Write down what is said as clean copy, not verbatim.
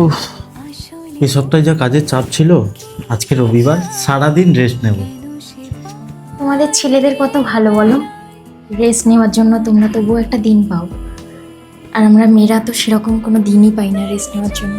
উফ, এই সপ্তাহে যা কাজের চাপ ছিল, আজকে রবিবার, সারাদিন রেস্ট নেব। তোমাদের ছেলেদের কত ভালো বলো, রেস্ট নেওয়ার জন্য তোমরা তবুও একটা দিন পাও, আর আমরা মেয়েরা তো সেরকম কোনো দিনই পাই না রেস্ট নেওয়ার জন্য।